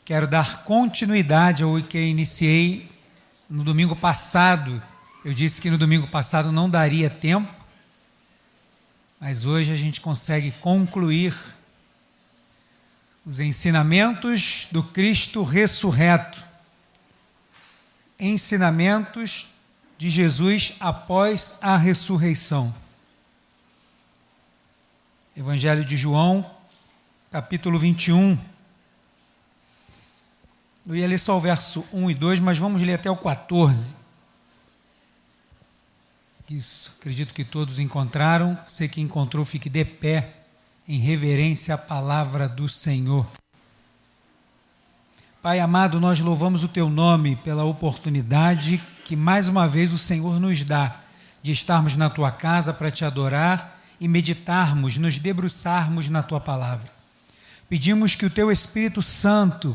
Quero dar continuidade ao que iniciei no domingo passado. Eu disse que no domingo passado não daria tempo, mas hoje a gente consegue concluir os ensinamentos do Cristo ressurreto. Ensinamentos de Jesus após a ressurreição. Evangelho de João, capítulo 21. Eu ia ler só o verso 1 e 2, mas vamos ler até o 14. Isso, acredito que todos encontraram. Você que encontrou, fique de pé, em reverência à palavra do Senhor. Pai amado, nós louvamos o Teu nome pela oportunidade que mais uma vez o Senhor nos dá de estarmos na Tua casa para Te adorar e meditarmos, nos debruçarmos na Tua palavra. Pedimos que o Teu Espírito Santo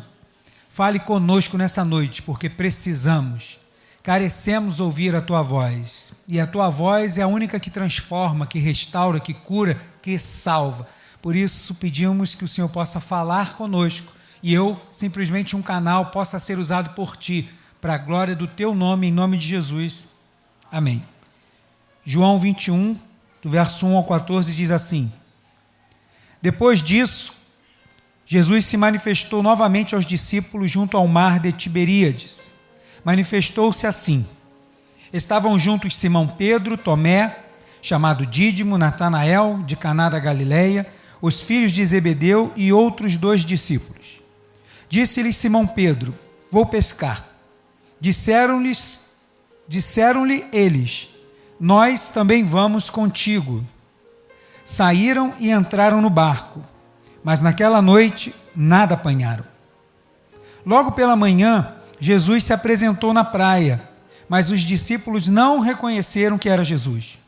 fale conosco nessa noite, porque precisamos, carecemos ouvir a Tua voz. E a Tua voz é a única que transforma, que restaura, que cura, que salva. Por isso pedimos que o Senhor possa falar conosco e eu, simplesmente um canal, possa ser usado por Ti, para a glória do Teu nome, em nome de Jesus. Amém. João 21, do verso 1 ao 14, diz assim: Depois disso, Jesus se manifestou novamente aos discípulos junto ao mar de Tiberíades. Manifestou-se assim: estavam juntos Simão Pedro, Tomé, chamado Dídimo, Natanael, de Caná da Galileia, os filhos de Zebedeu e outros 2 discípulos. Disse-lhes Simão Pedro: Vou pescar. Disseram-lhe eles: Nós também vamos contigo. Saíram e entraram no barco, mas naquela noite nada apanharam. Logo pela manhã, Jesus se apresentou na praia, mas os discípulos não reconheceram que era Jesus.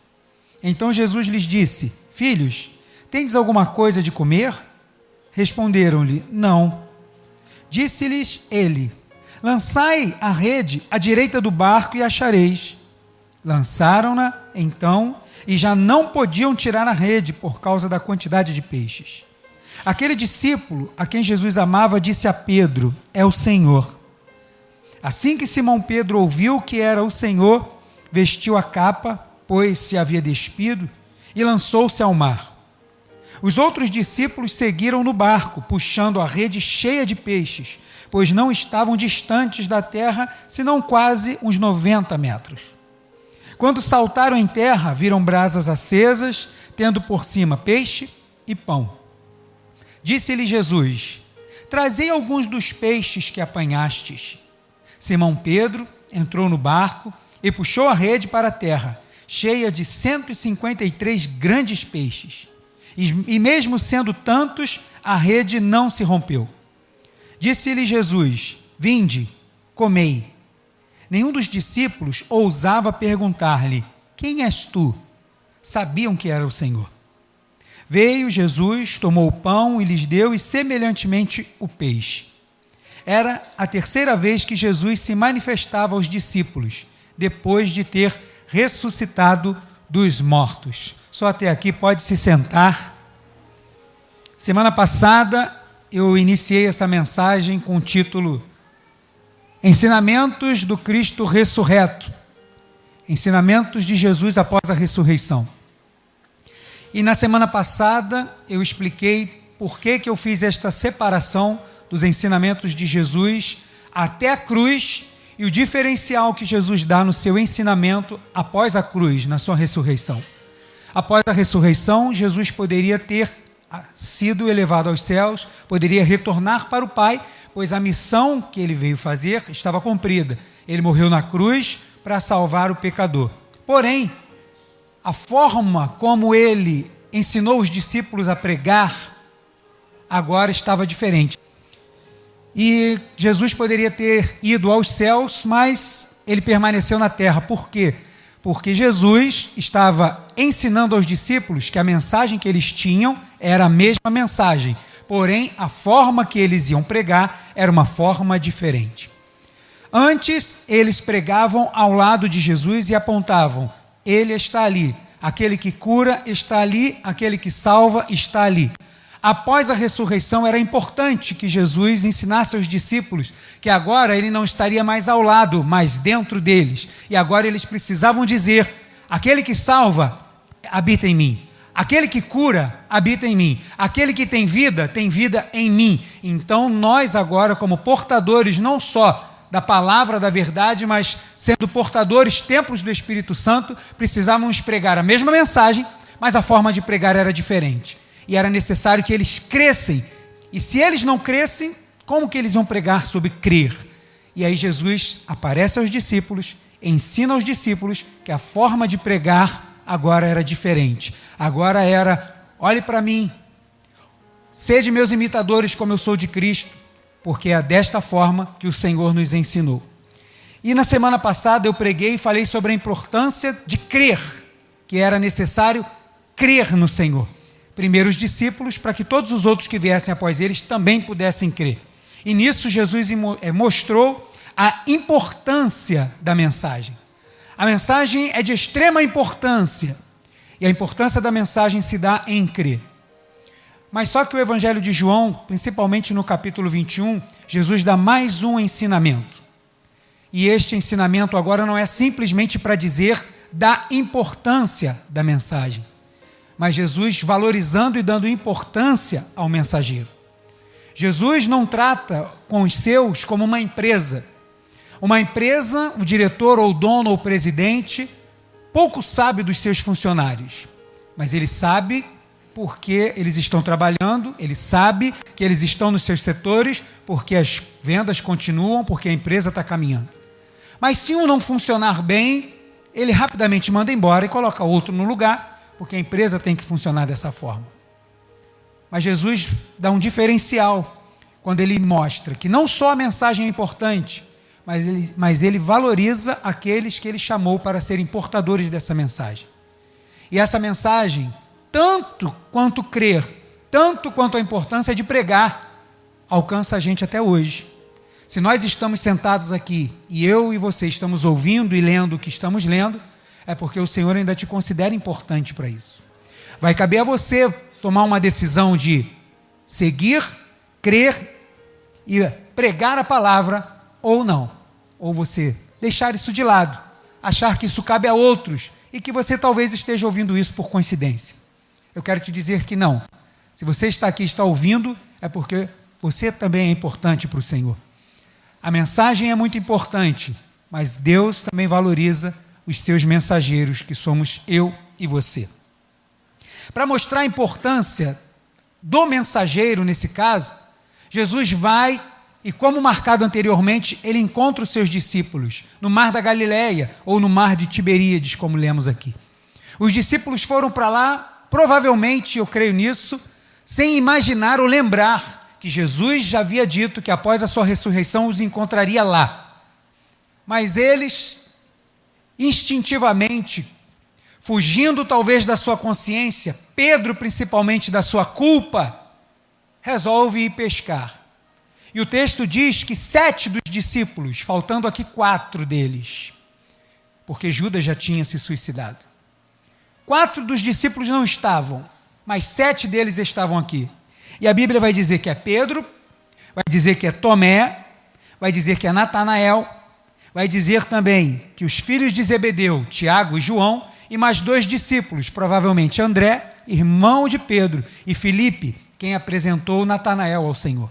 Então Jesus lhes disse: Filhos, tendes alguma coisa de comer? Responderam-lhe: Não. Disse-lhes ele: Lançai a rede à direita do barco e achareis. Lançaram-na, então, e já não podiam tirar a rede por causa da quantidade de peixes. Aquele discípulo a quem Jesus amava disse a Pedro: É o Senhor. Assim que Simão Pedro ouviu que era o Senhor, vestiu a capa, pois se havia despido, e lançou-se ao mar. Os outros discípulos seguiram no barco, puxando a rede cheia de peixes, pois não estavam distantes da terra, senão quase uns 90 metros. Quando saltaram em terra, viram brasas acesas, tendo por cima peixe e pão. Disse-lhe Jesus: Trazei alguns dos peixes que apanhastes. Simão Pedro entrou no barco e puxou a rede para a terra, cheia de 153 grandes peixes. E mesmo sendo tantos, a rede não se rompeu. Disse-lhe Jesus: Vinde, comei. Nenhum dos discípulos ousava perguntar-lhe: Quem és tu? Sabiam que era o Senhor. Veio Jesus, tomou o pão e lhes deu, e semelhantemente o peixe. Era a terceira vez que Jesus se manifestava aos discípulos, depois de ter ressuscitado dos mortos. Só até aqui, pode se sentar. Semana passada eu iniciei essa mensagem com o título Ensinamentos do Cristo ressurreto. Ensinamentos de Jesus após a ressurreição. E na semana passada eu expliquei por que eu fiz esta separação dos ensinamentos de Jesus até a cruz e o diferencial que Jesus dá no seu ensinamento após a cruz, na sua ressurreição. Após a ressurreição, Jesus poderia ter sido elevado aos céus, poderia retornar para o Pai, pois a missão que ele veio fazer estava cumprida. Ele morreu na cruz para salvar o pecador. Porém, a forma como ele ensinou os discípulos a pregar, agora estava diferente. E Jesus poderia ter ido aos céus, mas ele permaneceu na terra. Por quê? Porque Jesus estava ensinando aos discípulos que a mensagem que eles tinham era a mesma mensagem, porém a forma que eles iam pregar era uma forma diferente. Antes, eles pregavam ao lado de Jesus e apontavam: Ele está ali, aquele que cura está ali, aquele que salva está ali. Após a ressurreição, era importante que Jesus ensinasse aos discípulos que agora ele não estaria mais ao lado, mas dentro deles. E agora eles precisavam dizer: aquele que salva, habita em mim. Aquele que cura, habita em mim. Aquele que tem vida em mim. Então nós agora, como portadores não só da palavra da verdade, mas sendo portadores, templos do Espírito Santo, precisávamos pregar a mesma mensagem, mas a forma de pregar era diferente. E era necessário que eles crescem. E se eles não crescem, como que eles iam pregar sobre crer? E aí Jesus aparece aos discípulos, ensina aos discípulos que a forma de pregar agora era diferente. Agora era: olhe para mim, sede meus imitadores como eu sou de Cristo, porque é desta forma que o Senhor nos ensinou. E na semana passada eu preguei e falei sobre a importância de crer, que era necessário crer no Senhor. Primeiro os discípulos, para que todos os outros que viessem após eles também pudessem crer. E nisso Jesus mostrou a importância da mensagem. A mensagem é de extrema importância, e a importância da mensagem se dá em crer. Mas só que o Evangelho de João, principalmente no capítulo 21, Jesus dá mais um ensinamento. E este ensinamento agora não é simplesmente para dizer da importância da mensagem, mas Jesus valorizando e dando importância ao mensageiro. Jesus não trata com os seus como uma empresa. Uma empresa, o diretor ou o dono ou o presidente, pouco sabe dos seus funcionários, mas ele sabe porque eles estão trabalhando, ele sabe que eles estão nos seus setores, porque as vendas continuam, porque a empresa está caminhando. Mas se um não funcionar bem, ele rapidamente manda embora e coloca outro no lugar, porque a empresa tem que funcionar dessa forma. Mas Jesus dá um diferencial quando ele mostra que não só a mensagem é importante, mas ele valoriza aqueles que ele chamou para serem portadores dessa mensagem. E essa mensagem, tanto quanto crer, tanto quanto a importância de pregar, alcança a gente até hoje. Se nós estamos sentados aqui, e eu e você estamos ouvindo e lendo o que estamos lendo, é porque o Senhor ainda te considera importante para isso. Vai caber a você tomar uma decisão de seguir, crer e pregar a palavra ou não. Ou você deixar isso de lado, achar que isso cabe a outros e que você talvez esteja ouvindo isso por coincidência. Eu quero te dizer que não. Se você está aqui e está ouvindo, é porque você também é importante para o Senhor. A mensagem é muito importante, mas Deus também valoriza os seus mensageiros, que somos eu e você. Para mostrar a importância do mensageiro nesse caso, Jesus vai e, como marcado anteriormente, ele encontra os seus discípulos no mar da Galileia ou no mar de Tiberíades, como lemos aqui. Os discípulos foram para lá, provavelmente, eu creio nisso, sem imaginar ou lembrar que Jesus já havia dito que após a sua ressurreição os encontraria lá. Mas eles, instintivamente, fugindo talvez da sua consciência, Pedro principalmente da sua culpa, resolve ir pescar. E o texto diz que 7 dos discípulos, faltando aqui 4 deles, porque Judas já tinha se suicidado. 4 dos discípulos não estavam, mas 7 deles estavam aqui. E a Bíblia vai dizer que é Pedro, vai dizer que é Tomé, vai dizer que é Natanael, vai dizer também que os filhos de Zebedeu, Tiago e João, e mais 2 discípulos, provavelmente André, irmão de Pedro, e Filipe, quem apresentou Natanael ao Senhor.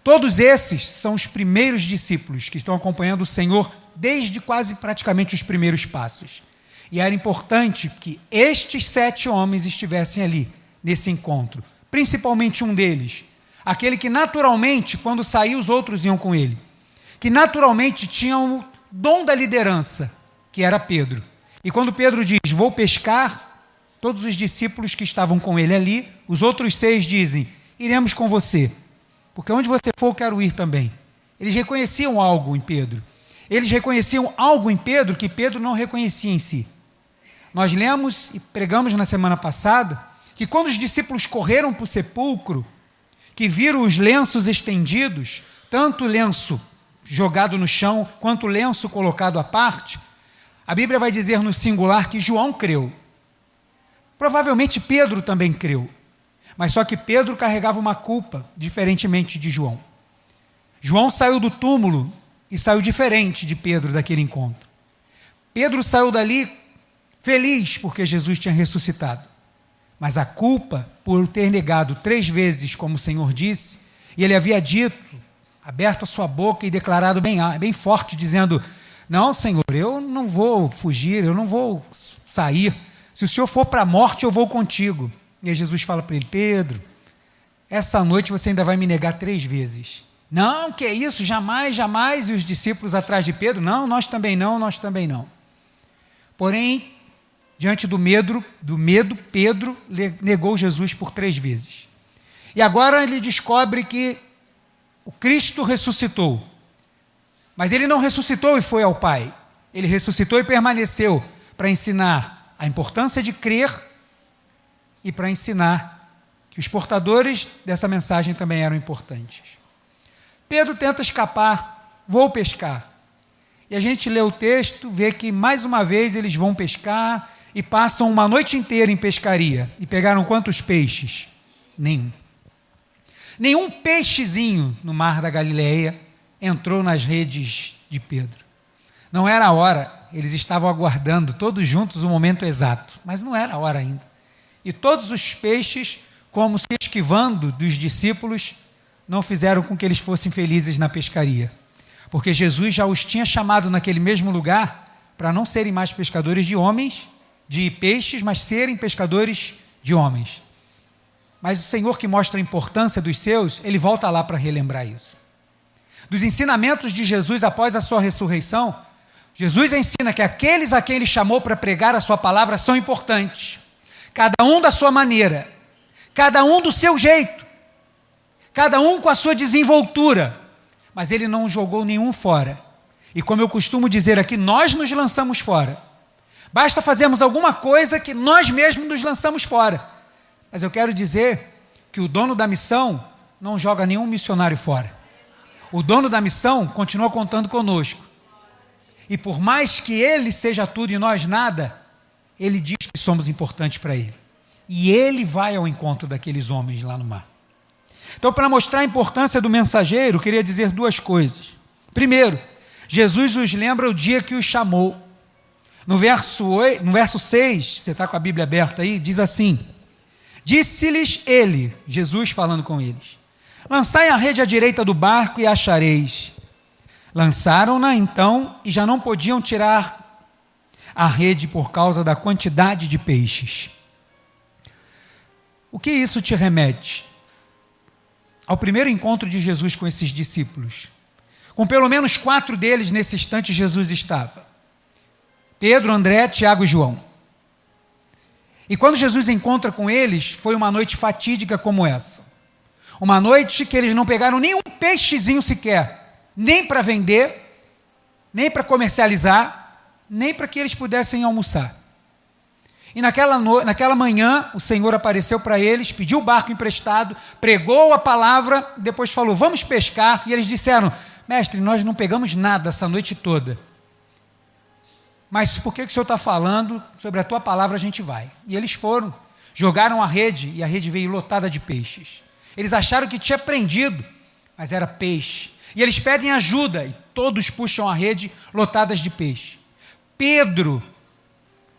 Todos esses são os primeiros discípulos que estão acompanhando o Senhor desde quase praticamente os primeiros passos. E era importante que estes 7 homens estivessem ali, nesse encontro. Principalmente um deles, aquele que naturalmente, quando saiu, os outros iam com ele. Que naturalmente tinha o dom da liderança, que era Pedro. E quando Pedro diz, vou pescar, todos os discípulos que estavam com ele ali, os outros 6 dizem, iremos com você, porque onde você for eu quero ir também. Eles reconheciam algo em Pedro. Eles reconheciam algo em Pedro que Pedro não reconhecia em si. Nós lemos e pregamos na semana passada que quando os discípulos correram para o sepulcro, que viram os lenços estendidos, tanto o lenço jogado no chão, quanto o lenço colocado à parte, a Bíblia vai dizer no singular que João creu. Provavelmente Pedro também creu. Mas só que Pedro carregava uma culpa, diferentemente de João. João saiu do túmulo e saiu diferente de Pedro daquele encontro. Pedro saiu dali feliz porque Jesus tinha ressuscitado. Mas a culpa por ter negado 3 vezes, como o Senhor disse, e ele havia dito, aberto a sua boca e declarado bem forte, dizendo: não, Senhor, eu não vou fugir, eu não vou sair. Se o Senhor for para a morte, eu vou contigo. E aí Jesus fala para ele: Pedro, essa noite você ainda vai me negar 3 vezes. Não, que é isso, jamais, jamais. E os discípulos atrás de Pedro: não, nós também não, nós também não. Porém, diante do medo, Pedro negou Jesus por 3 vezes. E agora ele descobre que o Cristo ressuscitou. Mas ele não ressuscitou e foi ao Pai. Ele ressuscitou e permaneceu para ensinar a importância de crer e para ensinar que os portadores dessa mensagem também eram importantes. Pedro tenta escapar: vou pescar. E a gente lê o texto, vê que mais uma vez eles vão pescar e passam uma noite inteira em pescaria. E pegaram quantos peixes? Nenhum. Nenhum peixezinho no mar da Galileia entrou nas redes de Pedro. Não era a hora, eles estavam aguardando todos juntos o momento exato, mas não era a hora ainda. E todos os peixes, como se esquivando dos discípulos, não fizeram com que eles fossem felizes na pescaria. Porque Jesus já os tinha chamado naquele mesmo lugar para não serem mais pescadores de homens, de peixes, mas serem pescadores de homens. Mas o Senhor, que mostra a importância dos seus, ele volta lá para relembrar isso. Dos ensinamentos de Jesus após a sua ressurreição, Jesus ensina que aqueles a quem ele chamou para pregar a sua palavra são importantes. Cada um da sua maneira, cada um do seu jeito, cada um com a sua desenvoltura, mas ele não jogou nenhum fora. E como eu costumo dizer aqui, nós nos lançamos fora. Basta fazermos alguma coisa que nós mesmos nos lançamos fora. Mas eu quero dizer que o dono da missão não joga nenhum missionário fora. O dono da missão continua contando conosco. E por mais que ele seja tudo e nós nada, ele diz que somos importantes para ele. E ele vai ao encontro daqueles homens lá no mar. Então, para mostrar a importância do mensageiro, eu queria dizer 2 coisas. Primeiro, Jesus os lembra o dia que os chamou. No verso 6, você está com a Bíblia aberta aí, diz assim: disse-lhes ele, Jesus falando com eles: lançai a rede à direita do barco e a achareis. Lançaram-na então e já não podiam tirar a rede por causa da quantidade de peixes. O que isso te remete? Ao primeiro encontro de Jesus com esses discípulos. Com pelo menos 4 deles nesse instante Jesus estava: Pedro, André, Tiago e João. E quando Jesus encontra com eles, foi uma noite fatídica como essa. Uma noite que eles não pegaram nenhum peixezinho sequer, nem para vender, nem para comercializar, nem para que eles pudessem almoçar. E naquela manhã, o Senhor apareceu para eles, pediu o barco emprestado, pregou a palavra, depois falou: vamos pescar. E eles disseram: mestre, nós não pegamos nada essa noite toda. Mas por que o Senhor está falando? Sobre a tua palavra a gente vai. E eles foram, jogaram a rede, e a rede veio lotada de peixes. Eles acharam que tinha prendido, mas era peixe. E eles pedem ajuda, e todos puxam a rede lotadas de peixe. Pedro,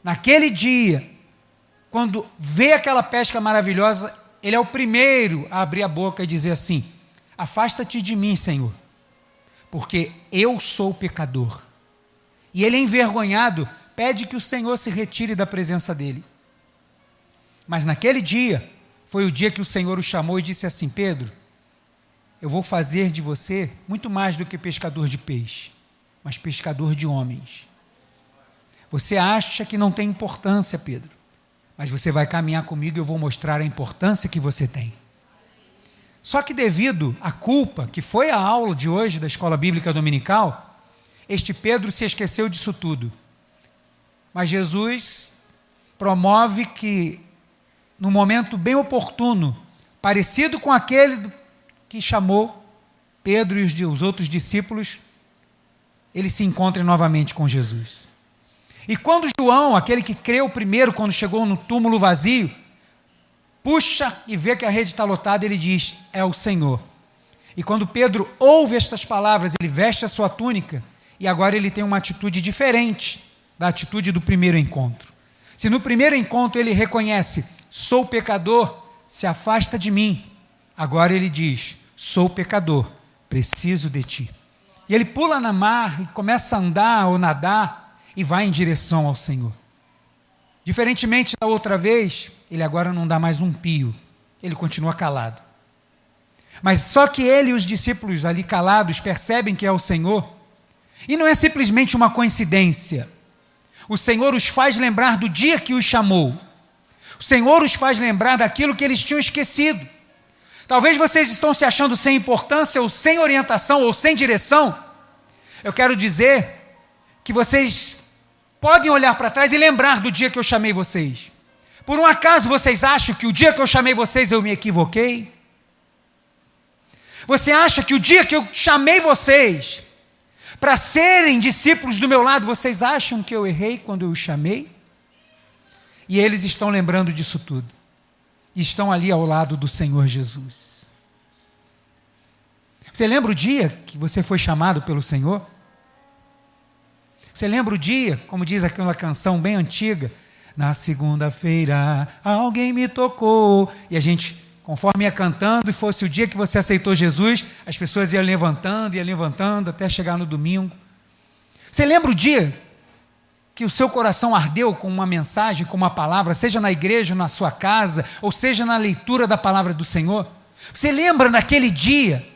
naquele dia, quando vê aquela pesca maravilhosa, ele é o primeiro a abrir a boca e dizer assim: afasta-te de mim, Senhor, porque eu sou pecador. E ele, envergonhado, pede que o Senhor se retire da presença dele. Mas naquele dia, foi o dia que o Senhor o chamou e disse assim: Pedro, eu vou fazer de você muito mais do que pescador de peixe, mas pescador de homens. Você acha que não tem importância, Pedro, mas você vai caminhar comigo e eu vou mostrar a importância que você tem. Só que devido à culpa, que foi a aula de hoje da Escola Bíblica Dominical, este Pedro se esqueceu disso tudo. Mas Jesus promove que, num momento bem oportuno, parecido com aquele que chamou Pedro e os outros discípulos, eles se encontrem novamente com Jesus. E quando João, aquele que creu primeiro quando chegou no túmulo vazio, puxa e vê que a rede está lotada, ele diz: é o Senhor. E quando Pedro ouve estas palavras, ele veste a sua túnica, e agora ele tem uma atitude diferente da atitude do primeiro encontro. Se no primeiro encontro ele reconhece: sou pecador, se afasta de mim. Agora ele diz: sou pecador, preciso de ti. E ele pula na mar e começa a andar ou nadar e vai em direção ao Senhor. Diferentemente da outra vez, ele agora não dá mais um pio, ele continua calado. Mas só que ele e os discípulos ali calados percebem que é o Senhor, e não é simplesmente uma coincidência. O Senhor os faz lembrar do dia que os chamou. O Senhor os faz lembrar daquilo que eles tinham esquecido. Talvez vocês estão se achando sem importância, ou sem orientação, ou sem direção. Eu quero dizer que vocês podem olhar para trás e lembrar do dia que eu chamei vocês. Por um acaso vocês acham que o dia que eu chamei vocês eu me equivoquei? Você acha que o dia que eu chamei vocês para serem discípulos do meu lado, vocês acham que eu errei quando eu os chamei? E eles estão lembrando disso tudo. E estão ali ao lado do Senhor Jesus. Você lembra o dia que você foi chamado pelo Senhor? Você lembra o dia, como diz aquela canção bem antiga, na segunda-feira alguém me tocou, e a gente, conforme ia cantando, e fosse o dia que você aceitou Jesus, as pessoas iam levantando, até chegar no domingo. Você lembra o dia que o seu coração ardeu com uma mensagem, com uma palavra, seja na igreja, na sua casa, ou seja na leitura da palavra do Senhor? Você lembra naquele dia,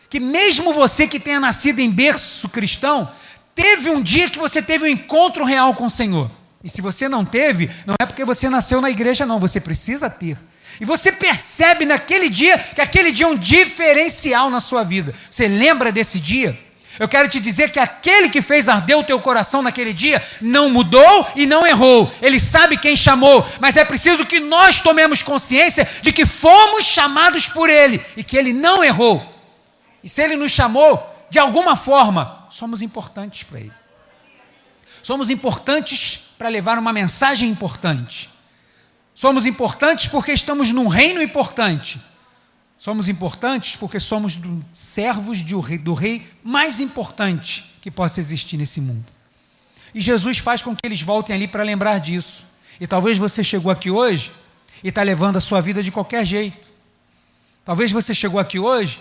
que mesmo você que tenha nascido em berço cristão, teve um dia que você teve um encontro real com o Senhor? E se você não teve, não é porque você nasceu na igreja não, você precisa ter. E você percebe naquele dia, que aquele dia é um diferencial na sua vida. Você lembra desse dia? Eu quero te dizer que aquele que fez arder o teu coração naquele dia, não mudou e não errou. Ele sabe quem chamou, mas é preciso que nós tomemos consciência de que fomos chamados por Ele, e que Ele não errou. E se Ele nos chamou, de alguma forma, somos importantes para Ele. Somos importantes para levar uma mensagem importante. Somos importantes porque estamos num reino importante. Somos importantes porque somos servos do rei mais importante que possa existir nesse mundo. E Jesus faz com que eles voltem ali para lembrar disso. E talvez você chegou aqui hoje e está levando a sua vida de qualquer jeito. Talvez você chegou aqui hoje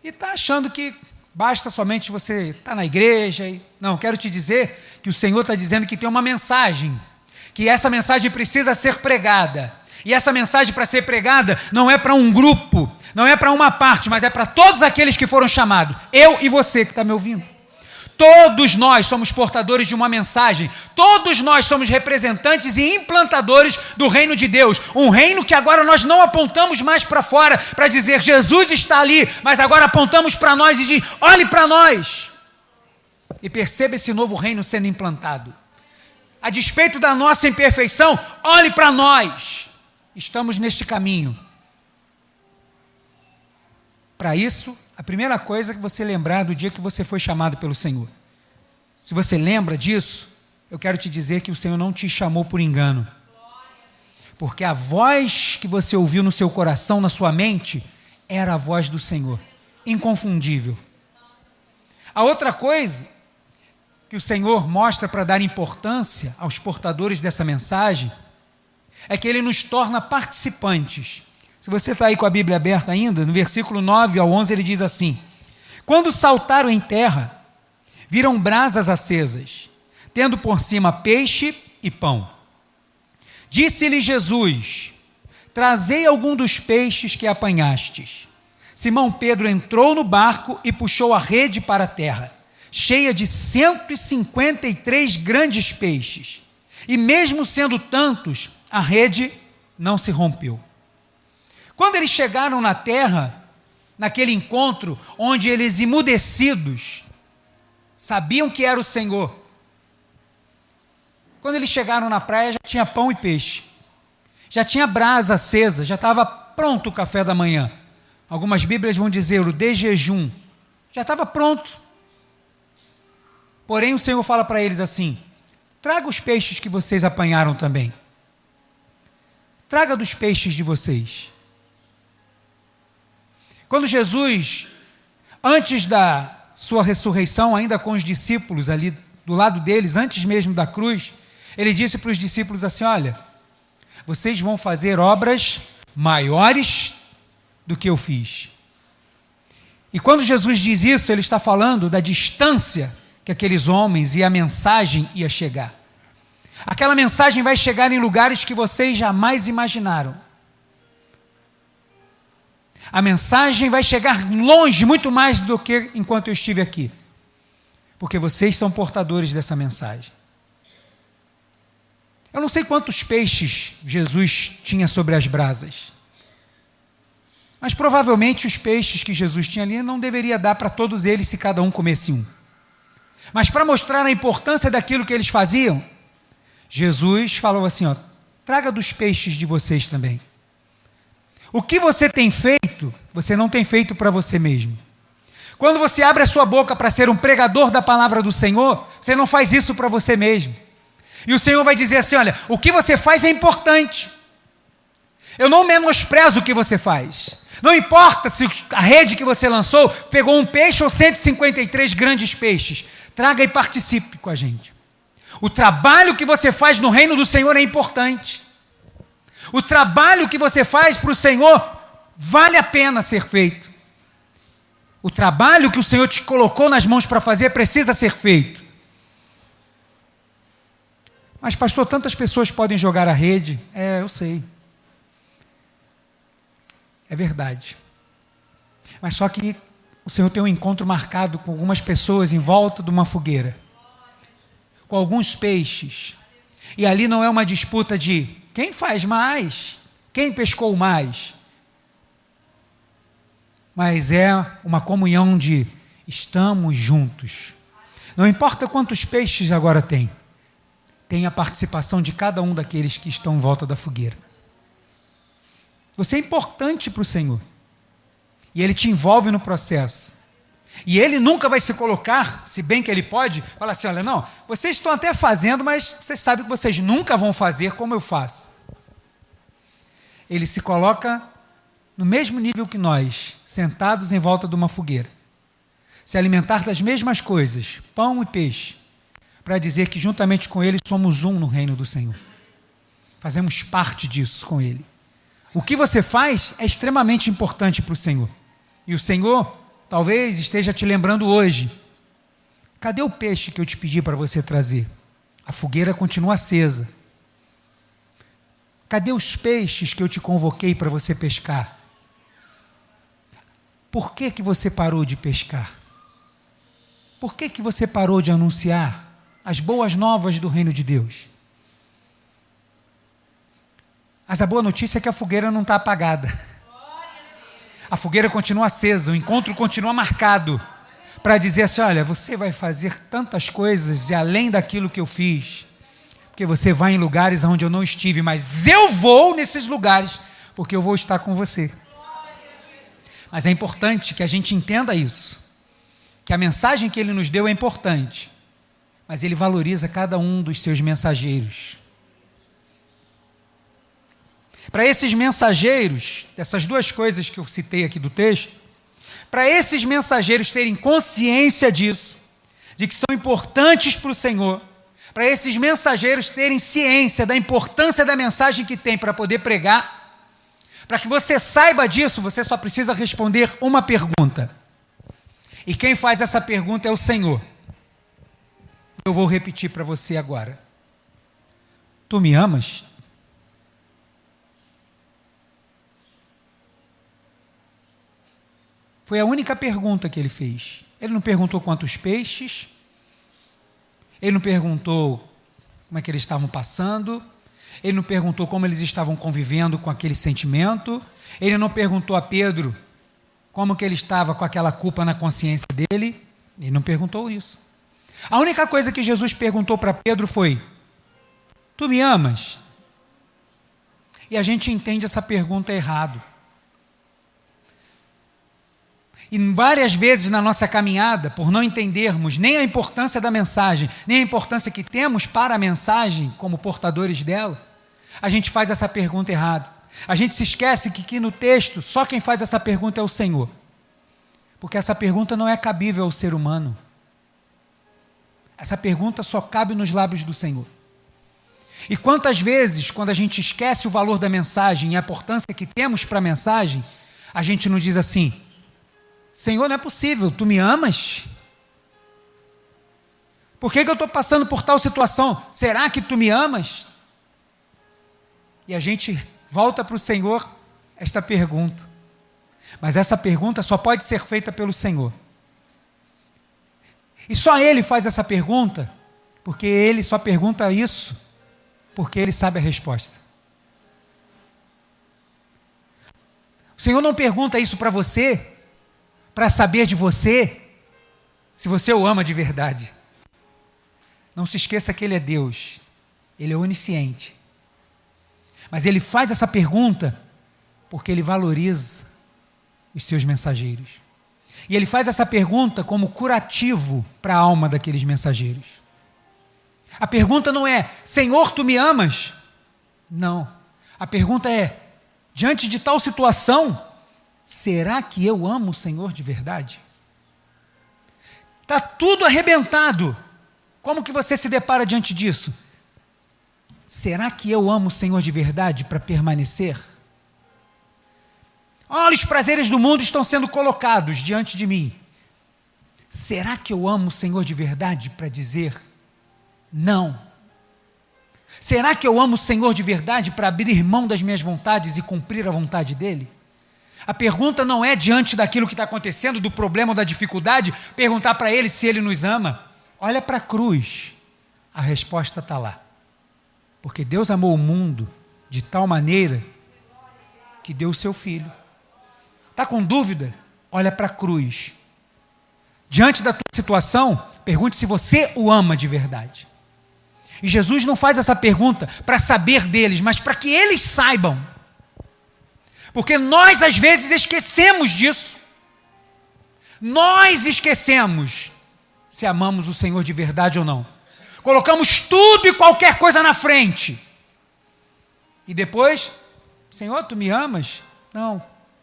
e está achando que basta somente você estar na igreja. Não, quero te dizer que o Senhor está dizendo que tem uma mensagem, que essa mensagem precisa ser pregada. E essa mensagem, para ser pregada, não é para um grupo, não é para uma parte, mas é para todos aqueles que foram chamados. Eu e você que está me ouvindo. Todos nós somos portadores de uma mensagem. Todos nós somos representantes e implantadores do reino de Deus. Um reino que agora nós não apontamos mais para fora para dizer Jesus está ali, mas agora apontamos para nós e diz: olhe para nós. E perceba esse novo reino sendo implantado. A despeito da nossa imperfeição, olhe para nós. Estamos neste caminho. Para isso, a primeira coisa é que você lembrar do dia que você foi chamado pelo Senhor. Se você lembra disso, eu quero te dizer que o Senhor não te chamou por engano. Porque a voz que você ouviu no seu coração, na sua mente, era a voz do Senhor, inconfundível. A outra coisa que o Senhor mostra para dar importância aos portadores dessa mensagem é que Ele nos torna participantes. Se você está aí com a Bíblia aberta ainda, no versículo 9 ao 11 ele diz assim: quando saltaram em terra, viram brasas acesas, tendo por cima peixe e pão. Disse-lhe Jesus: trazei algum dos peixes que apanhastes. Simão Pedro entrou no barco e puxou a rede para a terra, cheia de 153 grandes peixes. E mesmo sendo tantos, a rede não se rompeu. Quando eles chegaram na terra, naquele encontro, onde eles emudecidos, sabiam que era o Senhor. Quando eles chegaram na praia, já tinha pão e peixe. Já tinha brasa acesa, já estava pronto o café da manhã. Algumas Bíblias vão dizer o de jejum. Já estava pronto. Porém, o Senhor fala para eles assim: traga os peixes que vocês apanharam também. traga dos peixes de vocês. Quando Jesus, antes da sua ressurreição, ainda com os discípulos ali do lado deles, antes mesmo da cruz, ele disse para os discípulos assim: olha, vocês vão fazer obras maiores do que eu fiz. E quando Jesus diz isso, ele está falando da distância que aqueles homens e a mensagem ia chegar. Aquela mensagem vai chegar em lugares que vocês jamais imaginaram. A mensagem vai chegar longe, muito mais do que enquanto eu estive aqui. Porque vocês são portadores dessa mensagem. Eu não sei quantos peixes Jesus tinha sobre as brasas. Mas provavelmente os peixes que Jesus tinha ali não deveria dar para todos eles se cada um comesse um. Mas para mostrar a importância daquilo que eles faziam, Jesus falou assim: ó, traga dos peixes de vocês também. O que você tem feito, você não tem feito para você mesmo. Quando você abre a sua boca para ser um pregador da palavra do Senhor, você não faz isso para você mesmo. E o Senhor vai dizer assim: olha, o que você faz é importante. Eu não menosprezo o que você faz. Não importa se a rede que você lançou pegou um peixe ou 153 grandes peixes. Traga e participe com a gente. O trabalho que você faz no reino do Senhor é importante. O trabalho que você faz para o Senhor vale a pena ser feito. O trabalho que o Senhor te colocou nas mãos para fazer precisa ser feito. Mas, pastor, tantas pessoas podem jogar a rede. Eu sei. É verdade. Mas só que o Senhor tem um encontro marcado com algumas pessoas em volta de uma fogueira, com alguns peixes. E ali não é uma disputa de quem faz mais, quem pescou mais. Mas é uma comunhão de estamos juntos. Não importa quantos peixes agora tem a participação de cada um daqueles que estão em volta da fogueira. Você é importante para o Senhor. E Ele te envolve no processo. E Ele nunca vai se colocar, se bem que Ele pode, falar assim: olha, não, vocês estão até fazendo, mas vocês sabem que vocês nunca vão fazer como eu faço. Ele se coloca no mesmo nível que nós, sentados em volta de uma fogueira, se alimentar das mesmas coisas, pão e peixe, para dizer que juntamente com Ele somos um no reino do Senhor. Fazemos parte disso com Ele. O que você faz é extremamente importante para o Senhor. E o Senhor talvez esteja te lembrando hoje: cadê o peixe que eu te pedi para você trazer? A fogueira continua acesa. Cadê os peixes que eu te convoquei para você pescar? Por que que você parou de pescar? Por que que você parou de anunciar as boas novas do reino de Deus? Mas a boa notícia é que a fogueira não está apagada. A fogueira continua acesa, o encontro continua marcado para dizer assim: olha, você vai fazer tantas coisas e além daquilo que eu fiz, porque você vai em lugares onde eu não estive, mas eu vou nesses lugares, porque eu vou estar com você. Mas é importante que a gente entenda isso, que a mensagem que Ele nos deu é importante, mas Ele valoriza cada um dos seus mensageiros. Para esses mensageiros, essas duas coisas que eu citei aqui do texto, para esses mensageiros terem consciência disso, de que são importantes para o Senhor, para esses mensageiros terem ciência da importância da mensagem que tem para poder pregar, para que você saiba disso, você só precisa responder uma pergunta. E quem faz essa pergunta é o Senhor. Eu vou repetir para você agora. Tu me amas? Foi a única pergunta que ele fez. Ele não perguntou quantos peixes, ele não perguntou como é que eles estavam passando, ele não perguntou como eles estavam convivendo com aquele sentimento, ele não perguntou a Pedro como que ele estava com aquela culpa na consciência dele, ele não perguntou isso. A única coisa que Jesus perguntou para Pedro foi: tu me amas? E a gente entende essa pergunta errado. E várias vezes na nossa caminhada, por não entendermos nem a importância da mensagem, nem a importância que temos para a mensagem como portadores dela, a gente faz essa pergunta errado. A gente se esquece que no texto só quem faz essa pergunta é o Senhor. Porque essa pergunta não é cabível ao ser humano. Essa pergunta só cabe nos lábios do Senhor. E quantas vezes, quando a gente esquece o valor da mensagem e a importância que temos para a mensagem, a gente não diz assim: Senhor, não é possível, tu me amas? Por que eu estou passando por tal situação? Será que tu me amas? E a gente volta para o Senhor esta pergunta. Mas essa pergunta só pode ser feita pelo Senhor. E só Ele faz essa pergunta, porque Ele só pergunta isso, porque Ele sabe a resposta. O Senhor não pergunta isso para você, para saber de você, se você o ama de verdade. Não se esqueça que Ele é Deus, Ele é onisciente. Mas Ele faz essa pergunta porque Ele valoriza os seus mensageiros. E Ele faz essa pergunta como curativo para a alma daqueles mensageiros. A pergunta não é: Senhor, tu me amas? Não. A pergunta é: diante de tal situação, será que eu amo o Senhor de verdade? Está tudo arrebentado. Como que você se depara diante disso? Será que eu amo o Senhor de verdade para permanecer? Olha, os prazeres do mundo estão sendo colocados diante de mim. Será que eu amo o Senhor de verdade para dizer não? Será que eu amo o Senhor de verdade para abrir mão das minhas vontades e cumprir a vontade dEle? A pergunta não é diante daquilo que está acontecendo, do problema ou da dificuldade, perguntar para Ele se Ele nos ama. Olha para a cruz, a resposta está lá. Porque Deus amou o mundo de tal maneira que deu o seu Filho. Está com dúvida? Olha para a cruz. Diante da tua situação, pergunte se você o ama de verdade. E Jesus não faz essa pergunta para saber deles, mas para que eles saibam. Porque nós às vezes esquecemos disso. Nós esquecemos se amamos o Senhor de verdade ou não. Colocamos tudo e qualquer coisa na frente. E depois, Senhor, tu me amas? Não.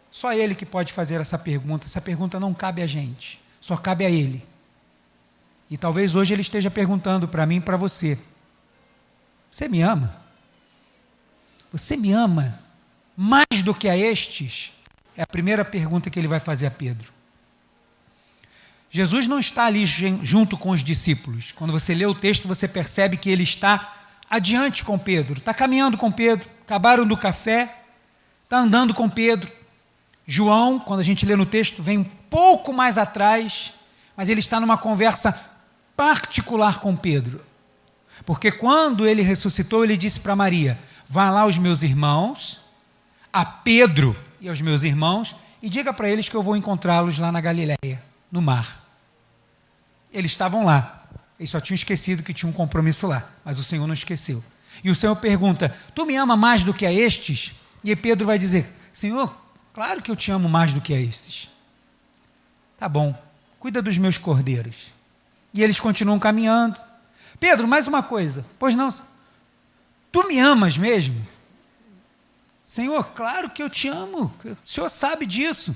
Só Ele que pode fazer essa pergunta. Essa pergunta não cabe a gente, só cabe a Ele. E talvez hoje Ele esteja perguntando para mim e para você: você me ama? Você me ama mais do que a estes? É a primeira pergunta que Ele vai fazer a Pedro. Jesus não está ali junto com os discípulos. Quando você lê o texto, você percebe que Ele está adiante com Pedro, está caminhando com Pedro, acabaram do café, está andando com Pedro. João, quando a gente lê no texto, vem um pouco mais atrás, mas ele está numa conversa particular com Pedro. Porque quando ele ressuscitou, ele disse para Maria: vá lá aos meus irmãos, a Pedro e aos meus irmãos, e diga para eles que eu vou encontrá-los lá na Galileia, no mar. Eles estavam lá, eles só tinham esquecido que tinha um compromisso lá, mas o Senhor não esqueceu. E o Senhor pergunta: tu me ama mais do que a estes? E Pedro vai dizer: Senhor, claro que eu te amo mais do que a estes. Tá bom, cuida dos meus cordeiros. E eles continuam caminhando. Pedro, mais uma coisa. Pois não, tu me amas mesmo? Senhor, claro que eu te amo, o Senhor sabe disso.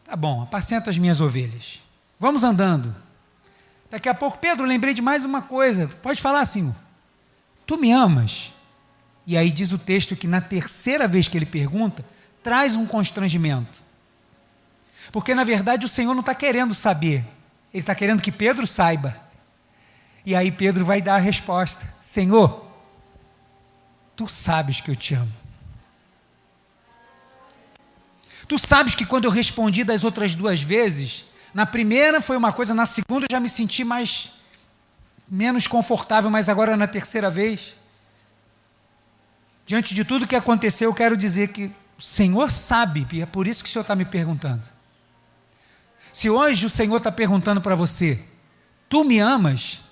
Tá bom, apacenta as minhas ovelhas. Vamos andando. Daqui a pouco, Pedro, lembrei de mais uma coisa. Pode falar, Senhor. Tu me amas? E aí diz o texto que na terceira vez que ele pergunta, traz um constrangimento. Porque na verdade o Senhor não está querendo saber. Ele está querendo que Pedro saiba. E aí Pedro vai dar a resposta: Senhor, tu sabes que eu te amo. Tu sabes que quando eu respondi das outras duas vezes, na primeira foi uma coisa, na segunda eu já me senti menos confortável, mas agora na terceira vez, diante de tudo que aconteceu, eu quero dizer que o Senhor sabe, e é por isso que o Senhor está me perguntando. Se hoje o Senhor está perguntando para você: tu me amas?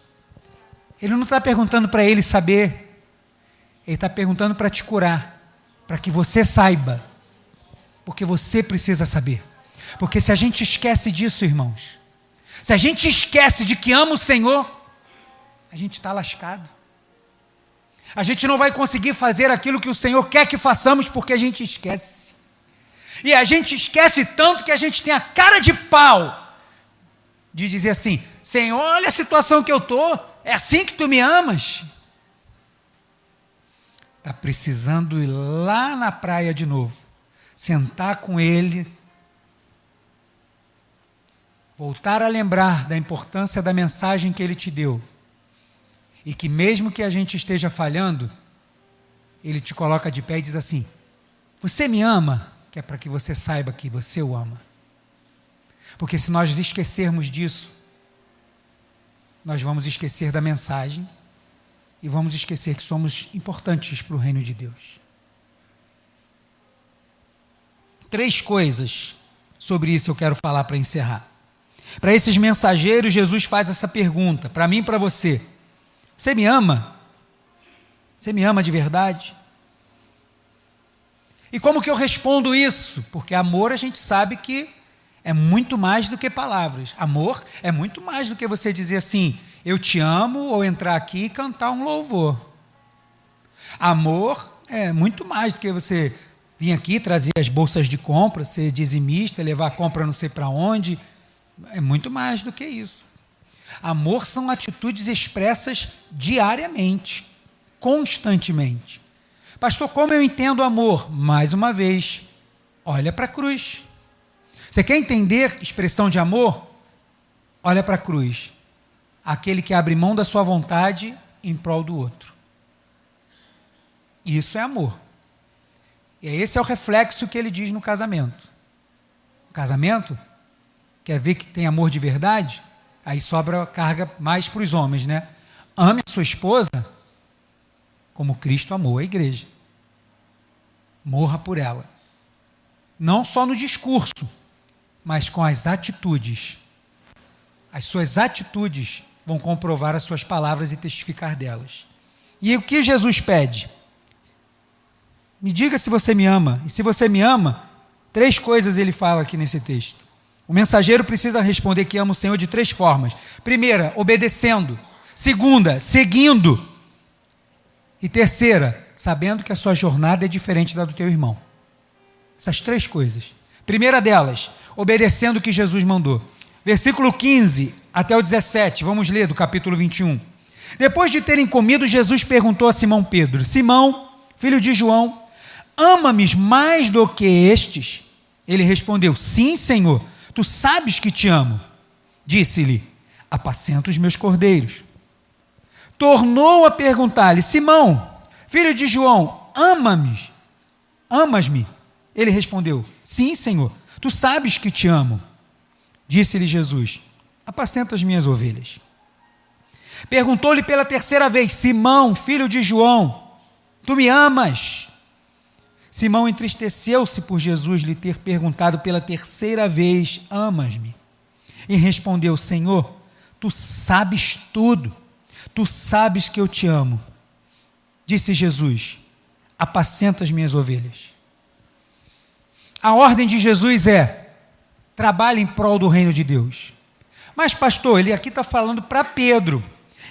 Ele não está perguntando para ele saber, ele está perguntando para te curar, para que você saiba, porque você precisa saber. Porque se a gente esquece disso, irmãos, se a gente esquece de que ama o Senhor, a gente está lascado. A gente não vai conseguir fazer aquilo que o Senhor quer que façamos porque a gente esquece. E a gente esquece tanto que a gente tem a cara de pau de dizer assim: Senhor, olha a situação que eu estou, é assim que tu me amas? Está precisando ir lá na praia de novo, sentar com Ele, voltar a lembrar da importância da mensagem que Ele te deu, e que mesmo que a gente esteja falhando, Ele te coloca de pé e diz assim: você me ama? Que é para que você saiba que você o ama. Porque se nós esquecermos disso, nós vamos esquecer da mensagem e vamos esquecer que somos importantes para o reino de Deus. 3 coisas sobre isso eu quero falar para encerrar. Para esses mensageiros, Jesus faz essa pergunta, para mim e para você: você me ama? Você me ama de verdade? E como que eu respondo isso? Porque amor a gente sabe que é muito mais do que palavras. Amor é muito mais do que você dizer assim: eu te amo, ou entrar aqui e cantar um louvor. Amor é muito mais do que você vir aqui, trazer as bolsas de compra, ser dizimista, levar a compra não sei para onde. É muito mais do que isso. Amor são atitudes expressas diariamente, constantemente. Pastor, como eu entendo amor? Mais uma vez, olha para a cruz. Você quer entender expressão de amor? Olha para a cruz. Aquele que abre mão da sua vontade em prol do outro. Isso é amor. E esse é o reflexo que ele diz no casamento. O casamento, quer ver que tem amor de verdade? Aí sobra carga mais para os homens, né? Ame a sua esposa como Cristo amou a igreja. Morra por ela. Não só no discurso, mas com as atitudes. As suas atitudes vão comprovar as suas palavras e testificar delas. E o que Jesus pede? Me diga se você me ama. E se você me ama, 3 coisas ele fala aqui nesse texto. O mensageiro precisa responder que ama o Senhor de 3 formas. Primeira, obedecendo. Segunda, seguindo. E terceira, sabendo que a sua jornada é diferente da do teu irmão. Essas 3 coisas. Primeira delas, obedecendo o que Jesus mandou. Versículo 15 até o 17, vamos ler do capítulo 21. Depois de terem comido, Jesus perguntou a Simão Pedro: Simão, filho de João, ama-me mais do que estes? Ele respondeu: sim, Senhor, tu sabes que te amo. Disse-lhe: apacenta os meus cordeiros. Tornou a perguntar-lhe: Simão, filho de João, amas-me? Ele respondeu: sim, Senhor, tu sabes que te amo. Disse-lhe Jesus: apacenta as minhas ovelhas. Perguntou-lhe pela 3ª vez: Simão, filho de João, tu me amas? Simão entristeceu-se por Jesus lhe ter perguntado pela 3ª vez: amas-me? E respondeu: Senhor, tu sabes tudo, tu sabes que eu te amo. Disse Jesus: apacenta as minhas ovelhas. A ordem de Jesus é: trabalhe em prol do reino de Deus. Mas pastor, ele aqui está falando para Pedro,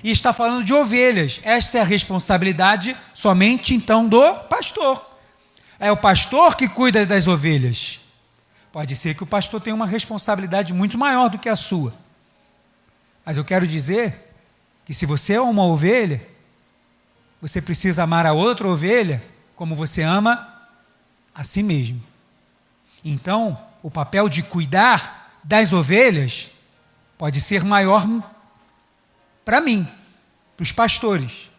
e está falando de ovelhas. Esta é a responsabilidade somente então do pastor. É o pastor que cuida das ovelhas. Pode ser que o pastor tenha uma responsabilidade muito maior do que a sua. Mas eu quero dizer que se você é uma ovelha, você precisa amar a outra ovelha como você ama a si mesmo. Então, o papel de cuidar das ovelhas pode ser maior para mim, para os pastores.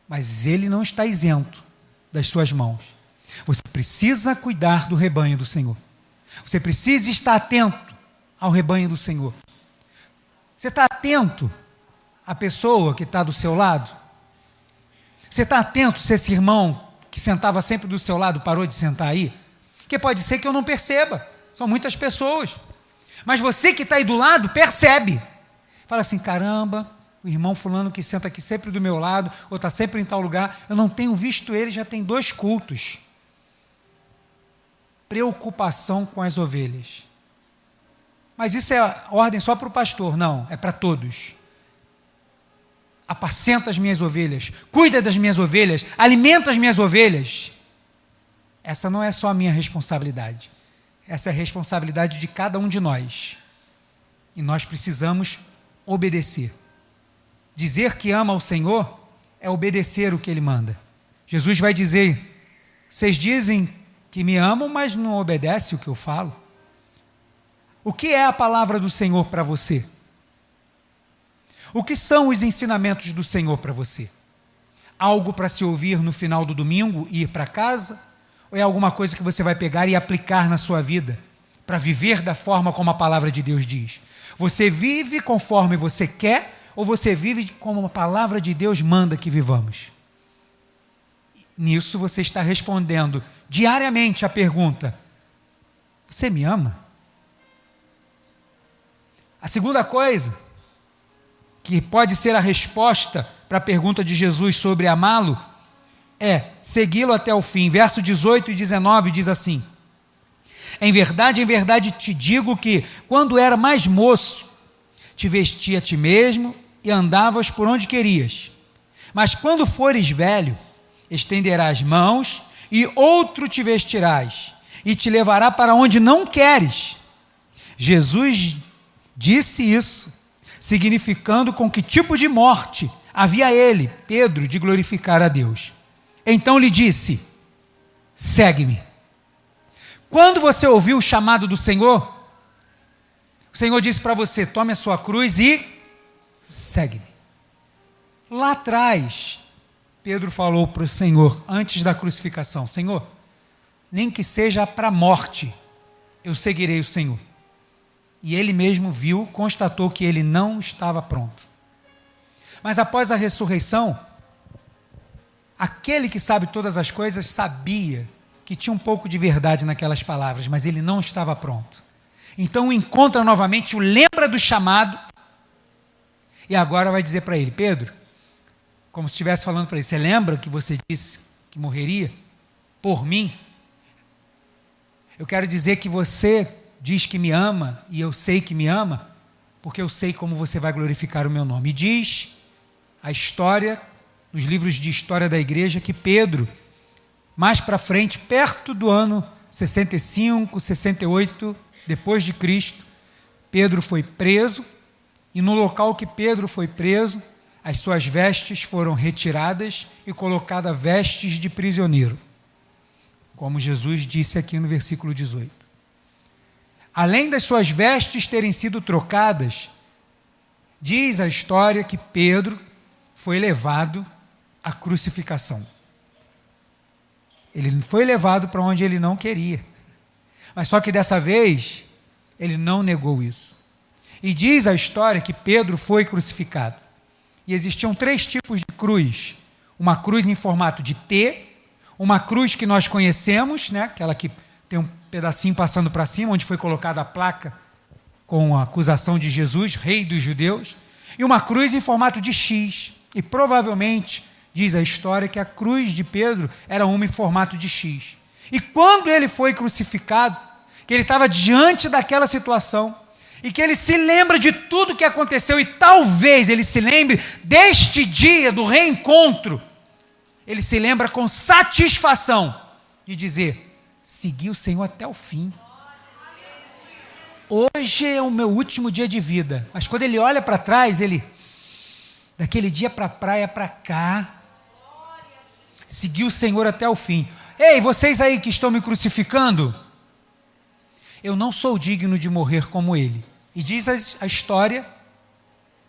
Mas ele não está isento das suas mãos. Você precisa cuidar do rebanho do Senhor. Você precisa estar atento ao rebanho do Senhor. Você está atento à pessoa que está do seu lado? Você está atento se esse irmão que sentava sempre do seu lado parou de sentar aí? Porque pode ser que eu não perceba. São muitas pessoas. Mas você que está aí do lado, percebe. Fala assim: caramba, o irmão fulano que senta aqui sempre do meu lado, ou está sempre em tal lugar, eu não tenho visto ele, já tem 2 cultos. Preocupação com as ovelhas. Mas isso é ordem só para o pastor? Não, é para todos. apacenta as minhas ovelhas, cuida das minhas ovelhas, alimenta as minhas ovelhas. Essa não é só a minha responsabilidade. Essa é a responsabilidade de cada um de nós. E nós precisamos obedecer. Dizer que ama o Senhor é obedecer o que Ele manda. Jesus vai dizer: vocês dizem que me amam, mas não obedecem o que eu falo. O que é a palavra do Senhor para você? O que são os ensinamentos do Senhor para você? Algo para se ouvir no final do domingo e ir para casa? Ou é alguma coisa que você vai pegar e aplicar na sua vida, para viver da forma como a palavra de Deus diz? Você vive conforme você quer, ou você vive como a palavra de Deus manda que vivamos? Nisso você está respondendo diariamente a pergunta: você me ama? A segunda coisa, que pode ser a resposta para a pergunta de Jesus sobre amá-lo, é segui-lo até o fim. Verso 18 e 19 diz assim: em verdade te digo que, quando era mais moço, te vestia a ti mesmo e andavas por onde querias. Mas quando fores velho, estenderás mãos e outro te vestirás e te levará para onde não queres. Jesus disse isso, significando com que tipo de morte havia ele, Pedro, de glorificar a Deus. Então lhe disse: segue-me. Quando você ouviu o chamado do Senhor, o Senhor disse para você: tome a sua cruz e segue-me. Lá atrás, Pedro falou para o Senhor, antes da crucificação: Senhor, nem que seja para a morte, eu seguirei o Senhor. E ele mesmo viu, constatou que ele não estava pronto. Mas após a ressurreição, aquele que sabe todas as coisas sabia que tinha um pouco de verdade naquelas palavras, mas ele não estava pronto. Então o encontra novamente, o lembra do chamado, e agora vai dizer para ele: Pedro, como se estivesse falando para ele: você lembra que você disse que morreria por mim? Eu quero dizer que você diz que me ama, e eu sei que me ama, porque eu sei como você vai glorificar o meu nome. E diz a história, nos livros de história da igreja, que Pedro, mais para frente, perto do ano 65, 68, depois de Cristo, Pedro foi preso, e no local que Pedro foi preso, as suas vestes foram retiradas e colocadas vestes de prisioneiro, como Jesus disse aqui no versículo 18. Além das suas vestes terem sido trocadas, diz a história que Pedro foi levado à crucificação. Ele foi levado para onde ele não queria. Mas só que dessa vez, ele não negou isso. E diz a história que Pedro foi crucificado. E existiam 3 tipos de cruz. Uma cruz em formato de T, uma cruz que nós conhecemos, né? Aquela que tem um pedacinho passando para cima, onde foi colocada a placa com a acusação de Jesus, rei dos judeus, e uma cruz em formato de X. E provavelmente, diz a história, que a cruz de Pedro era uma em formato de X. E quando ele foi crucificado, que ele estava diante daquela situação, e que ele se lembra de tudo que aconteceu, e talvez ele se lembre deste dia do reencontro, ele se lembra com satisfação de dizer: segui o Senhor até o fim. Hoje é o meu último dia de vida. Mas quando ele olha para trás, ele, daquele dia para a praia para cá, segui o Senhor até o fim. Ei, vocês aí que estão me crucificando, eu não sou digno de morrer como ele. E diz a história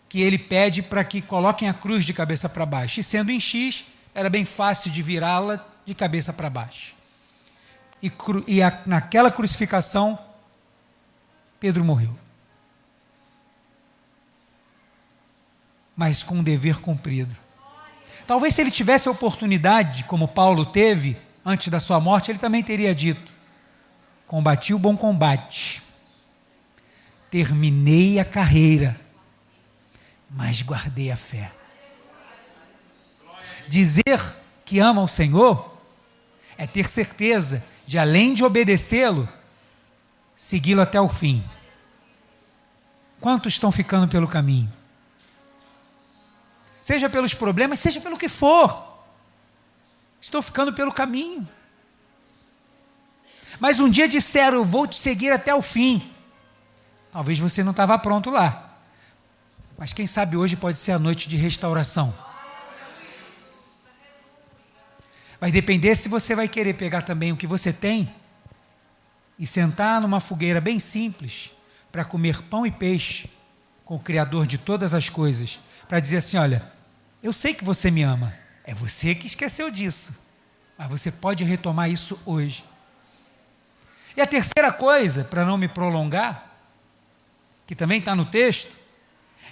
que ele pede para que coloquem a cruz de cabeça para baixo. E sendo em X, era bem fácil de virá-la de cabeça para baixo. Naquela crucificação, Pedro morreu. Mas com um dever cumprido. Talvez se ele tivesse a oportunidade, como Paulo teve, antes da sua morte, ele também teria dito: combati o bom combate, terminei a carreira, mas guardei a fé. Dizer que ama o Senhor é ter certeza de, além de obedecê-lo, segui-lo até o fim. Quantos estão ficando pelo caminho? seja pelos problemas, seja pelo que for. Estou ficando pelo caminho. Mas um dia disseram, eu vou te seguir até o fim. Talvez você não estava pronto lá. Mas quem sabe hoje pode ser a noite de restauração. Vai depender se você vai querer pegar também o que você tem e sentar numa fogueira bem simples para comer pão e peixe com o Criador de todas as coisas, para dizer assim, olha, eu sei que você me ama, é você que esqueceu disso, mas você pode retomar isso hoje. E a terceira coisa, para não me prolongar, que também está no texto,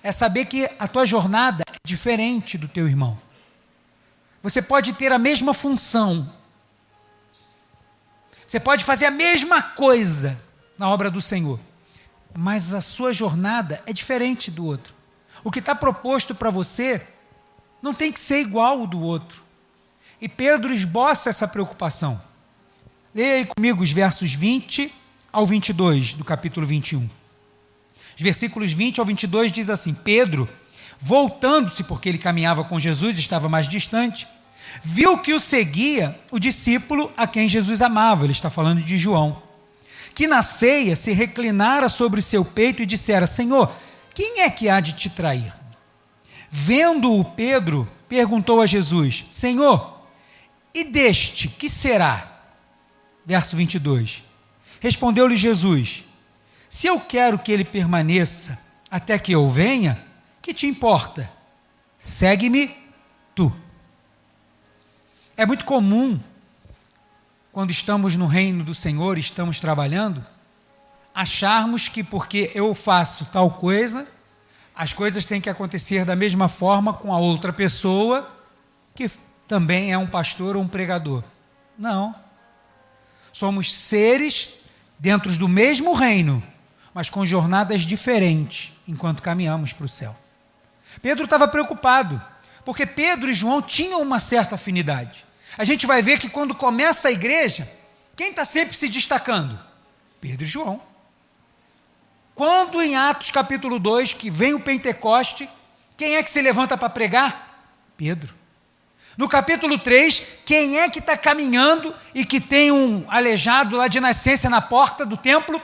é saber que a tua jornada é diferente do teu irmão. Você pode ter a mesma função, você pode fazer a mesma coisa na obra do Senhor, mas a sua jornada é diferente do outro. O que está proposto para você não tem que ser igual ao do outro. E Pedro esboça essa preocupação. Leia aí comigo os versos 20 ao 22 do capítulo 21. Os versículos 20 ao 22 diz assim, Pedro, voltando-se, porque ele caminhava com Jesus, estava mais distante, viu que o seguia o discípulo a quem Jesus amava, ele está falando de João, que na ceia se reclinara sobre seu peito e dissera, Senhor, quem é que há de te trair? Vendo-o, Pedro perguntou a Jesus, Senhor, e deste, que será? Verso 22, respondeu-lhe Jesus, se eu quero que ele permaneça até que eu venha, que te importa? Segue-me tu. É muito comum, quando estamos no reino do Senhor, estamos trabalhando, acharmos que porque eu faço tal coisa, as coisas têm que acontecer da mesma forma com a outra pessoa, que também é um pastor ou um pregador. Não. Somos seres dentro do mesmo reino, mas com jornadas diferentes, enquanto caminhamos para o céu. Pedro estava preocupado, porque Pedro e João tinham uma certa afinidade. A gente vai ver que quando começa a igreja, quem está sempre se destacando? Pedro e João. Quando em Atos capítulo 2, que vem o Pentecoste, quem é que se levanta para pregar? Pedro. No capítulo 3, quem é que está caminhando e que tem um aleijado lá de nascença na porta do templo?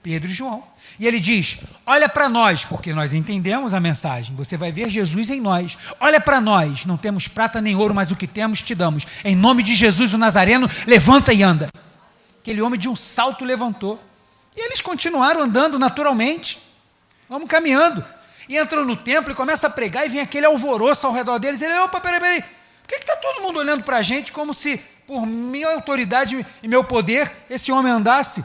Pedro e João. E ele diz, olha para nós, porque nós entendemos a mensagem, você vai ver Jesus em nós, olha para nós, não temos prata nem ouro, mas o que temos te damos, em nome de Jesus o Nazareno, levanta e anda. Aquele homem de um salto levantou, e eles continuaram andando naturalmente, vamos caminhando, e entram no templo e começa a pregar, e vem aquele alvoroço ao redor deles, e ele, opa, peraí, por que está todo mundo olhando para a gente, como se por minha autoridade e meu poder, esse homem andasse?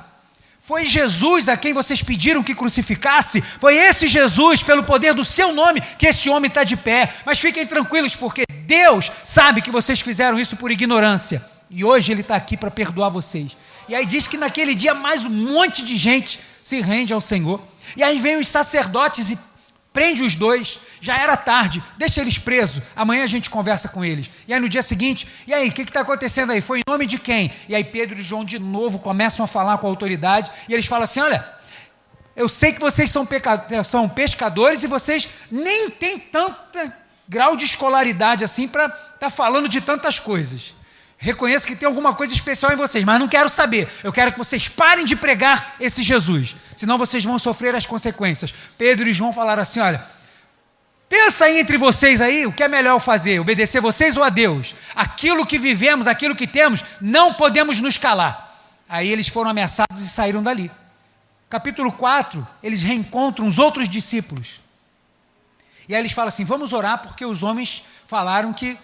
Foi Jesus a quem vocês pediram que crucificasse, foi esse Jesus, pelo poder do seu nome, que esse homem está de pé. Mas fiquem tranquilos, porque Deus sabe que vocês fizeram isso por ignorância. E hoje Ele está aqui para perdoar vocês. E aí diz que naquele dia mais um monte de gente se rende ao Senhor. E aí vem os sacerdotes e prende os dois. Já era tarde, deixa eles presos, amanhã a gente conversa com eles. E aí no dia seguinte, e aí, o que está acontecendo aí? Foi em nome de quem? E aí Pedro e João de novo começam a falar com a autoridade, e eles falam assim, olha, eu sei que vocês são pescadores e vocês nem têm tanto grau de escolaridade assim para estar falando de tantas coisas. Reconheço que tem alguma coisa especial em vocês, mas não quero saber. Eu quero que vocês parem de pregar esse Jesus, senão vocês vão sofrer as consequências. Pedro e João falaram assim, olha, pensa aí entre vocês aí, o que é melhor fazer, obedecer vocês ou a Deus? Aquilo que vivemos, aquilo que temos, não podemos nos calar. Aí eles foram ameaçados e saíram dali. Capítulo 4, eles reencontram os outros discípulos. E aí eles falam assim, vamos orar porque os homens falaram que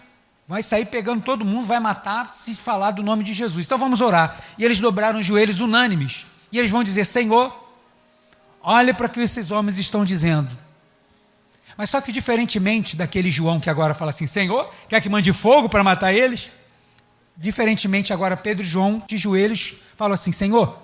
vai sair pegando todo mundo, vai matar se falar do nome de Jesus. Então vamos orar. E eles dobraram os joelhos unânimes. E eles vão dizer, Senhor, olha para o que esses homens estão dizendo. Mas só que diferentemente daquele João que agora fala assim, Senhor, quer que mande fogo para matar eles? Diferentemente agora Pedro e João de joelhos falam assim, Senhor,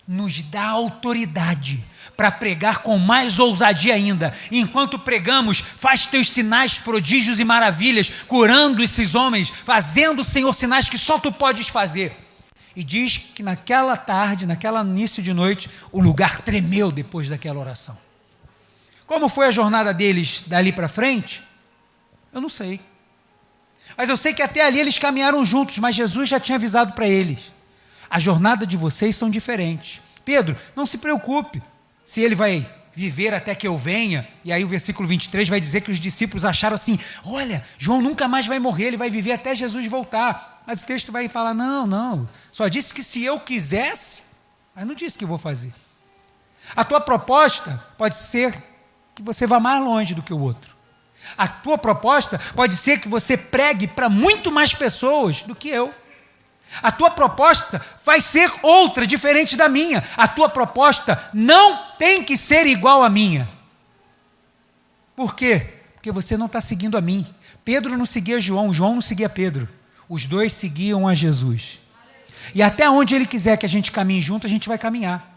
nos dá autoridade para pregar com mais ousadia ainda. E enquanto pregamos, faz teus sinais, prodígios e maravilhas, curando esses homens, fazendo, Senhor, sinais que só tu podes fazer. E diz que naquela tarde, naquele início de noite, o lugar tremeu depois daquela oração. Como foi a jornada deles dali para frente? Eu não sei. Mas eu sei que até ali eles caminharam juntos, mas Jesus já tinha avisado para eles: a jornada de vocês são diferentes. Pedro, não se preocupe se ele vai viver até que eu venha. E aí o versículo 23 vai dizer que os discípulos acharam assim: olha, João nunca mais vai morrer, ele vai viver até Jesus voltar. Mas o texto vai falar: não, só disse que se eu quisesse, mas não disse que eu vou fazer. A tua proposta pode ser que você vá mais longe do que o outro. A tua proposta pode ser que você pregue para muito mais pessoas do que eu. A tua proposta vai ser outra, diferente da minha. A tua proposta não tem que ser igual à minha. Por quê? Porque você não está seguindo a mim. Pedro não seguia João, João não seguia Pedro. Os dois seguiam a Jesus. E até onde ele quiser que a gente caminhe junto, a gente vai caminhar.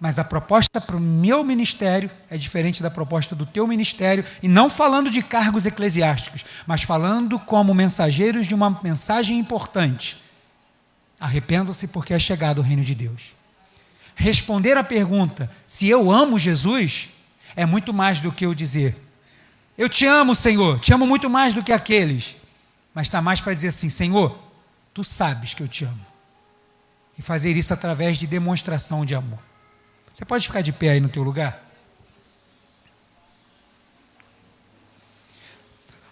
Mas a proposta para o meu ministério é diferente da proposta do teu ministério, e não falando de cargos eclesiásticos, mas falando como mensageiros de uma mensagem importante. Arrependam-se porque é chegado o reino de Deus. Responder à pergunta se eu amo Jesus é muito mais do que eu dizer: eu te amo, Senhor, te amo muito mais do que aqueles. Mas está mais para dizer assim: Senhor, tu sabes que eu te amo. E fazer isso através de demonstração de amor. Você pode ficar de pé aí no teu lugar?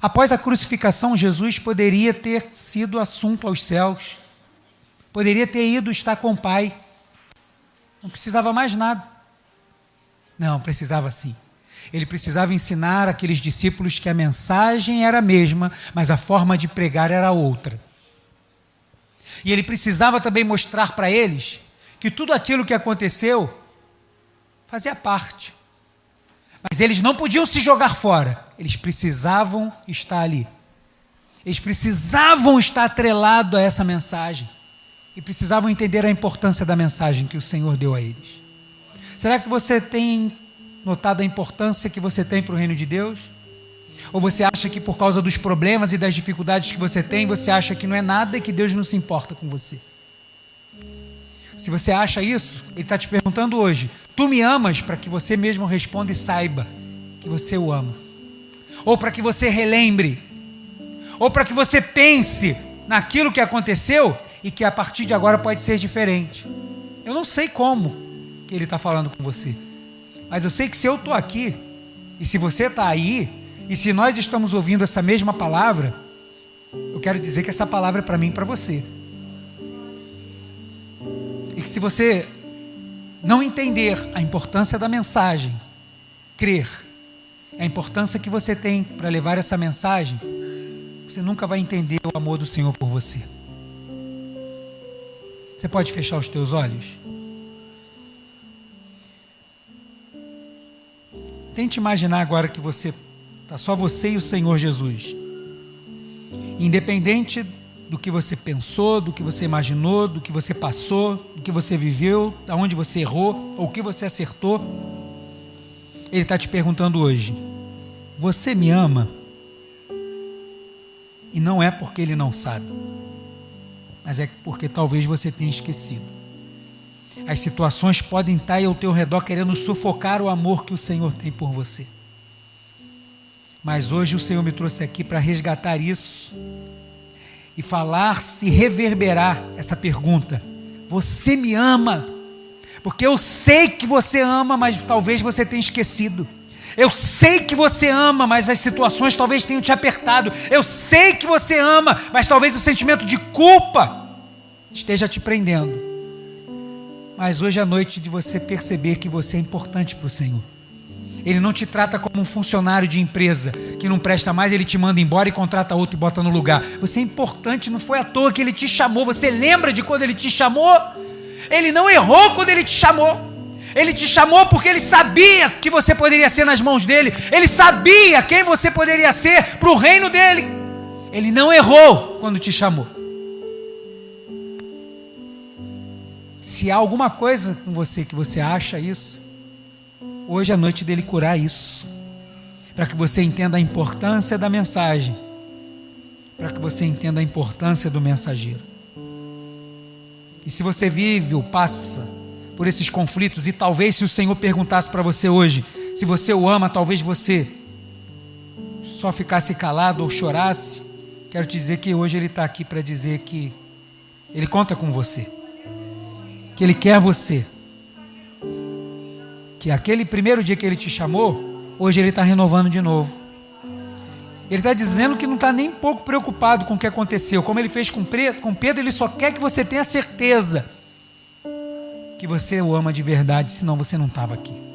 Após a crucificação, Jesus poderia ter sido assunto aos céus, poderia ter ido estar com o Pai, não precisava mais nada. Não, precisava sim. Ele precisava ensinar aqueles discípulos que a mensagem era a mesma, mas a forma de pregar era outra. E ele precisava também mostrar para eles que tudo aquilo que aconteceu fazia parte. Mas eles não podiam se jogar fora. Eles precisavam estar ali. Eles precisavam estar atrelados a essa mensagem. E precisavam entender a importância da mensagem que o Senhor deu a eles. Será que você tem notado a importância que você tem para o reino de Deus? Ou você acha que por causa dos problemas e das dificuldades que você tem, você acha que não é nada e que Deus não se importa com você? Se você acha isso, Ele está te perguntando hoje: tu me amas? Para que você mesmo responda e saiba que você o ama. Ou para que você relembre. Ou para que você pense naquilo que aconteceu e que a partir de agora pode ser diferente. Eu não sei como que Ele está falando com você. Mas eu sei que se eu estou aqui, e se você está aí, e se nós estamos ouvindo essa mesma palavra, eu quero dizer que essa palavra é para mim e para você. E que se você não entender a importância da mensagem, crer, a importância que você tem para levar essa mensagem, você nunca vai entender o amor do Senhor por você. Você pode fechar os teus olhos? Tente imaginar agora que está só você e o Senhor Jesus. Independente do que você pensou, do que você imaginou, do que você passou, do que você viveu, de onde você errou, ou o que você acertou, Ele está te perguntando hoje: você me ama? E não é porque Ele não sabe, mas é porque talvez você tenha esquecido. As situações podem estar aí ao teu redor querendo sufocar o amor que o Senhor tem por você. Mas hoje o Senhor me trouxe aqui para resgatar isso e falar, se reverberar essa pergunta: você me ama? Porque eu sei que você ama, mas talvez você tenha esquecido. Eu sei que você ama, mas as situações talvez tenham te apertado. Eu sei que você ama, mas talvez o sentimento de culpa esteja te prendendo. Mas hoje é a noite de você perceber que você é importante para o Senhor. Ele não te trata como um funcionário de empresa que não presta mais, Ele te manda embora e contrata outro e bota no lugar. Você é importante, não foi à toa que Ele te chamou. Você lembra de quando Ele te chamou? Ele não errou quando Ele te chamou. Ele te chamou porque Ele sabia que você poderia ser nas mãos dEle. Ele sabia quem você poderia ser para o reino dEle. Ele não errou quando te chamou. Se há alguma coisa com você que você acha isso, hoje é a noite dele curar isso, para que você entenda a importância da mensagem, para que você entenda a importância do mensageiro. E se você vive ou passa por esses conflitos, e talvez se o Senhor perguntasse para você hoje, se você o ama, talvez você só ficasse calado ou chorasse, quero te dizer que hoje Ele está aqui para dizer que Ele conta com você, que Ele quer você, que aquele primeiro dia que Ele te chamou, hoje Ele está renovando de novo. Ele está dizendo que não está nem um pouco preocupado com o que aconteceu, como Ele fez com Pedro. Ele só quer que você tenha certeza que você o ama de verdade, senão você não estava aqui.